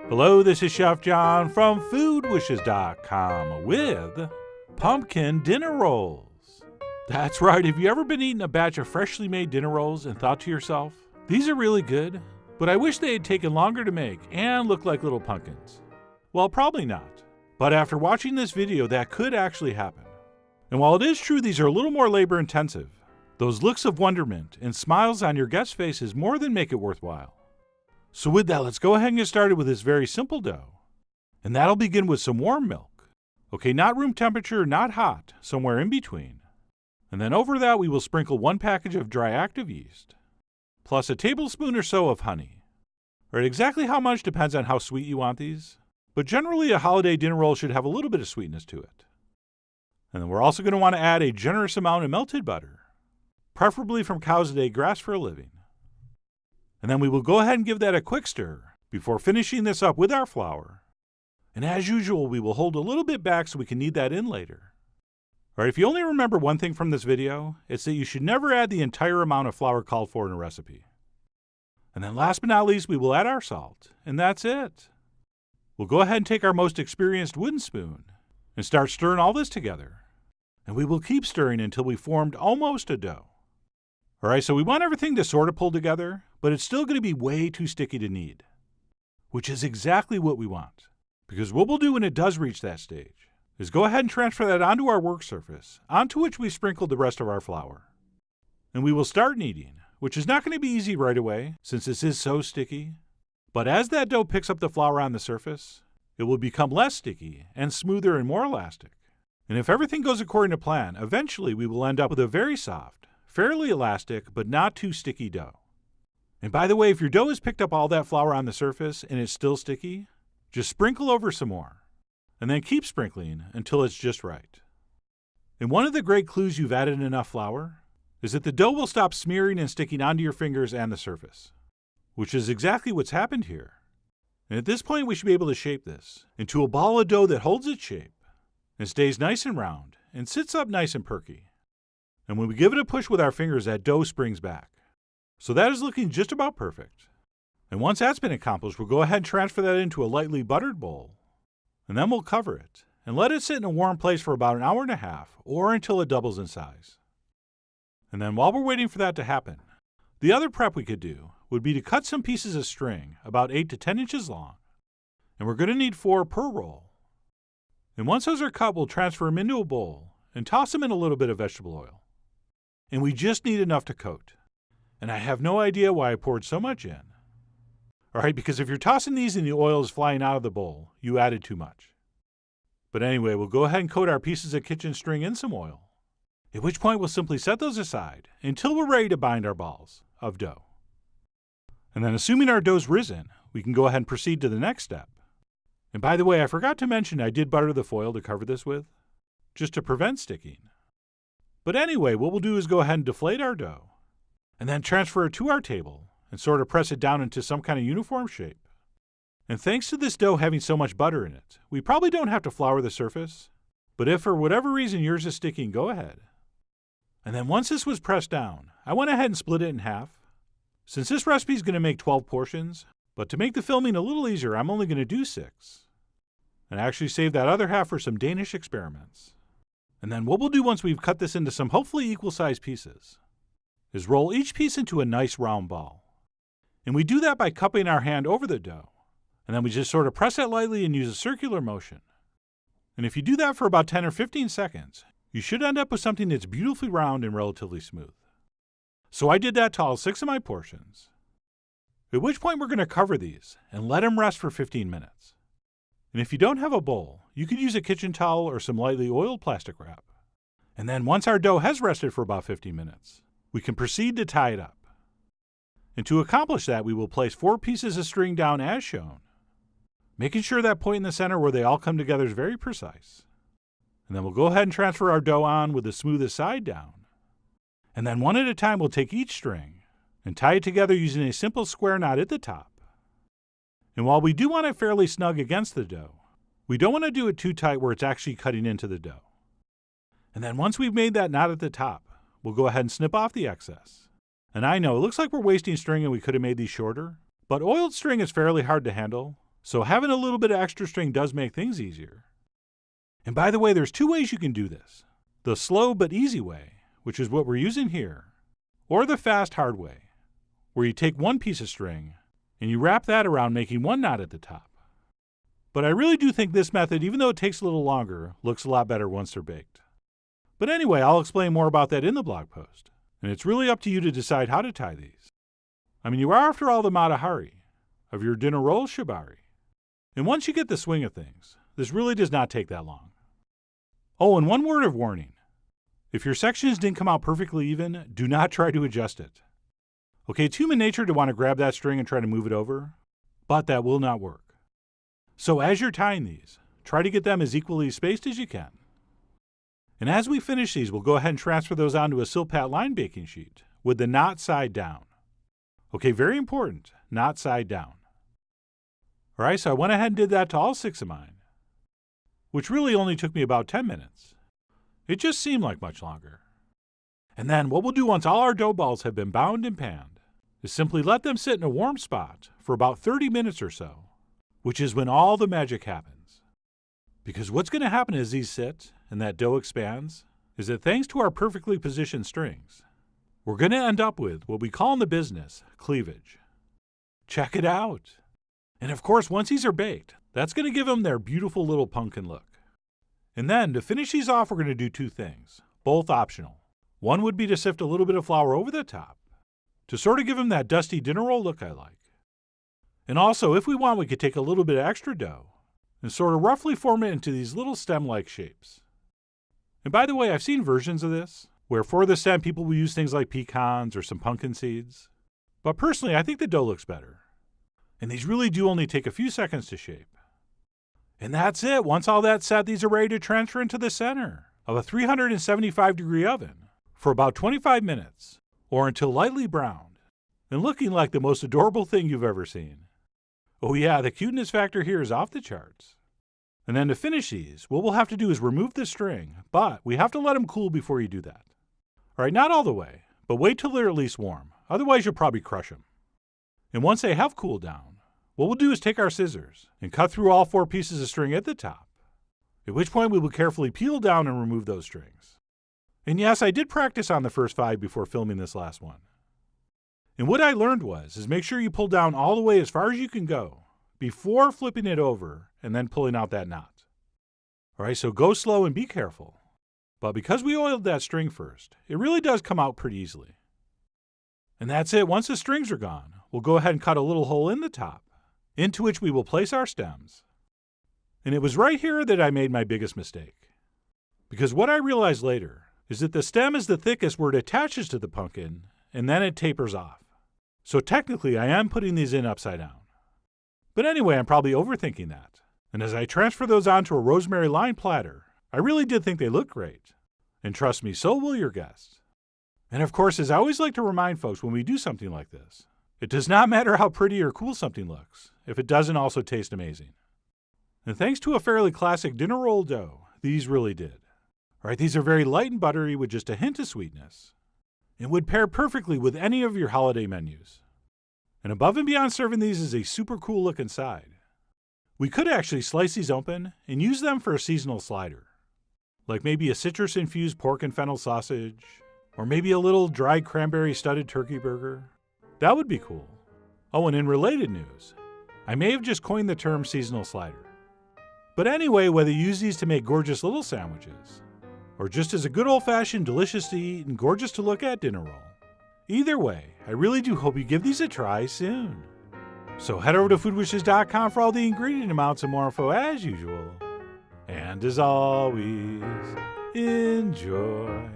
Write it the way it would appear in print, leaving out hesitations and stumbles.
Hello, this is Chef John from foodwishes.com with pumpkin dinner rolls. That's right, have you ever been eating a batch of freshly made dinner rolls and thought to yourself, these are really good, but I wish they had taken longer to make and look like little pumpkins? Well, probably not. But after watching this video, that could actually happen. And while it is true these are a little more labor intensive, those looks of wonderment and smiles on your guests' faces more than make it worthwhile. So with that, let's go ahead and get started with this very simple dough. And that'll begin with some warm milk. Okay, not room temperature, not hot, somewhere in between. And then over that, we will sprinkle 1 package of dry active yeast, plus a tablespoon or so of honey. All right, exactly how much depends on how sweet you want these, but generally a holiday dinner roll should have a little bit of sweetness to it. And then we're also going to want to add a generous amount of melted butter, preferably from cows that ate grass for a living. And then we will go ahead and give that a quick stir before finishing this up with our flour. And as usual, we will hold a little bit back so we can knead that in later. All right, if you only remember one thing from this video, it's that you should never add the entire amount of flour called for in a recipe. And then last but not least, we will add our salt, and that's it. We'll go ahead and take our most experienced wooden spoon and start stirring all this together. And we will keep stirring until we formed almost a dough. All right, so we want everything to sort of pull together, but it's still going to be way too sticky to knead, which is exactly what we want. Because what we'll do when it does reach that stage is go ahead and transfer that onto our work surface, onto which we sprinkled the rest of our flour. And we will start kneading, which is not going to be easy right away since this is so sticky. But as that dough picks up the flour on the surface, it will become less sticky and smoother and more elastic. And if everything goes according to plan, eventually we will end up with a very soft, fairly elastic, but not too sticky dough. And by the way, if your dough has picked up all that flour on the surface and it's still sticky, just sprinkle over some more, and then keep sprinkling until it's just right. And one of the great clues you've added enough flour is that the dough will stop smearing and sticking onto your fingers and the surface, which is exactly what's happened here. And at this point, we should be able to shape this into a ball of dough that holds its shape and stays nice and round and sits up nice and perky. And when we give it a push with our fingers, that dough springs back. So that is looking just about perfect. And once that's been accomplished, we'll go ahead and transfer that into a lightly buttered bowl. And then we'll cover it and let it sit in a warm place for about an hour and a half or until it doubles in size. And then while we're waiting for that to happen, the other prep we could do would be to cut some pieces of string about 8 to 10 inches long. And we're going to need 4 per roll. And once those are cut, we'll transfer them into a bowl and toss them in a little bit of vegetable oil. And we just need enough to coat. And I have no idea why I poured so much in. All right, because if you're tossing these and the oil is flying out of the bowl, you added too much. But anyway, we'll go ahead and coat our pieces of kitchen string in some oil, at which point we'll simply set those aside until we're ready to bind our balls of dough. And then assuming our dough's risen, we can go ahead and proceed to the next step. And by the way, I forgot to mention I did butter the foil to cover this with, just to prevent sticking. But anyway, what we'll do is go ahead and deflate our dough, and then transfer it to our table and sort of press it down into some kind of uniform shape. And thanks to this dough having so much butter in it, we probably don't have to flour the surface, but if for whatever reason yours is sticking, go ahead. And then once this was pressed down, I went ahead and split it in half. Since this recipe is going to make 12 portions, but to make the filming a little easier, I'm only going to do 6. And I actually saved that other half for some Danish experiments. And then what we'll do once we've cut this into some hopefully equal-sized pieces is roll each piece into a nice round ball. And we do that by cupping our hand over the dough. And then we just sort of press it lightly and use a circular motion. And if you do that for about 10 or 15 seconds, you should end up with something that's beautifully round and relatively smooth. So I did that to all 6 of my portions. At which point we're going to cover these and let them rest for 15 minutes. And if you don't have a bowl, you could use a kitchen towel or some lightly oiled plastic wrap. And then once our dough has rested for about 15 minutes, we can proceed to tie it up. And to accomplish that, we will place 4 pieces of string down as shown, making sure that point in the center where they all come together is very precise. And then we'll go ahead and transfer our dough on with the smoothest side down. And then one at a time, we'll take each string and tie it together using a simple square knot at the top. And while we do want it fairly snug against the dough, we don't want to do it too tight where it's actually cutting into the dough. And then once we've made that knot at the top, we'll go ahead and snip off the excess. And I know, it looks like we're wasting string and we could have made these shorter, but oiled string is fairly hard to handle, So having a little bit of extra string does make things easier. And by the way, there's 2 ways you can do this. The slow but easy way, which is what we're using here, or the fast hard way, where you take one piece of string and you wrap that around making one knot at the top. But I really do think this method, even though it takes a little longer, looks a lot better once they're baked. But anyway, I'll explain more about that in the blog post, and it's really up to you to decide how to tie these. I mean, you are, after all, the Mata Hari of your dinner roll shibari. And once you get the swing of things, this really does not take that long. Oh, and one word of warning. If your sections didn't come out perfectly even, do not try to adjust it. Okay, it's human nature to want to grab that string and try to move it over, but that will not work. So as you're tying these, try to get them as equally spaced as you can. And as we finish these, we'll go ahead and transfer those onto a Silpat line baking sheet with the knot side down. Okay, very important, knot side down. All right, so I went ahead and did that to all 6 of mine, which really only took me about 10 minutes. It just seemed like much longer. And then what we'll do once all our dough balls have been bound and panned is simply let them sit in a warm spot for about 30 minutes or so, which is when all the magic happens. Because what's going to happen as these sit and that dough expands is that thanks to our perfectly positioned strings, we're going to end up with what we call in the business cleavage. Check it out. And of course, once these are baked, that's going to give them their beautiful little pumpkin look. And then to finish these off, we're going to do 2 things, both optional. One would be to sift a little bit of flour over the top to sort of give them that dusty dinner roll look I like. And also, if we want, we could take a little bit of extra dough and sort of roughly form it into these little stem-like shapes. And by the way, I've seen versions of this where for the stem people will use things like pecans or some pumpkin seeds. But personally, I think the dough looks better. And these really do only take a few seconds to shape. And that's it. Once all that's set, these are ready to transfer into the center of a 375-degree oven for about 25 minutes or until lightly browned and looking like the most adorable thing you've ever seen. Oh yeah, the cuteness factor here is off the charts. And then to finish these, what we'll have to do is remove the string, but we have to let them cool before you do that. All right, not all the way, but wait till they're at least warm. Otherwise, you'll probably crush them. And once they have cooled down, what we'll do is take our scissors and cut through all 4 pieces of string at the top, at which point we will carefully peel down and remove those strings. And yes, I did practice on the first 5 before filming this last one. And what I learned is make sure you pull down all the way as far as you can go before flipping it over and then pulling out that knot. All right, so go slow and be careful. But because we oiled that string first, it really does come out pretty easily. And that's it. Once the strings are gone, we'll go ahead and cut a little hole in the top, into which we will place our stems. And it was right here that I made my biggest mistake. Because what I realized later is that the stem is the thickest where it attaches to the pumpkin, and then it tapers off. So technically, I am putting these in upside down. But anyway, I'm probably overthinking that. And as I transfer those onto a rosemary lined platter, I really did think they looked great. And trust me, so will your guests. And of course, as I always like to remind folks when we do something like this, it does not matter how pretty or cool something looks if it doesn't also taste amazing. And thanks to a fairly classic dinner roll dough, these really did. All right, these are very light and buttery with just a hint of sweetness, and would pair perfectly with any of your holiday menus. And above and beyond serving these is a super cool looking side. We could actually slice these open and use them for a seasonal slider, like maybe a citrus-infused pork and fennel sausage, or maybe a little dried cranberry studded turkey burger. That would be cool. Oh, and in related news, I may have just coined the term seasonal slider. But anyway, whether you use these to make gorgeous little sandwiches, or just as a good old-fashioned delicious to eat and gorgeous to look at dinner roll, either way, I really do hope you give these a try soon. So head over to foodwishes.com for all the ingredient amounts and more info as usual. And as always, enjoy.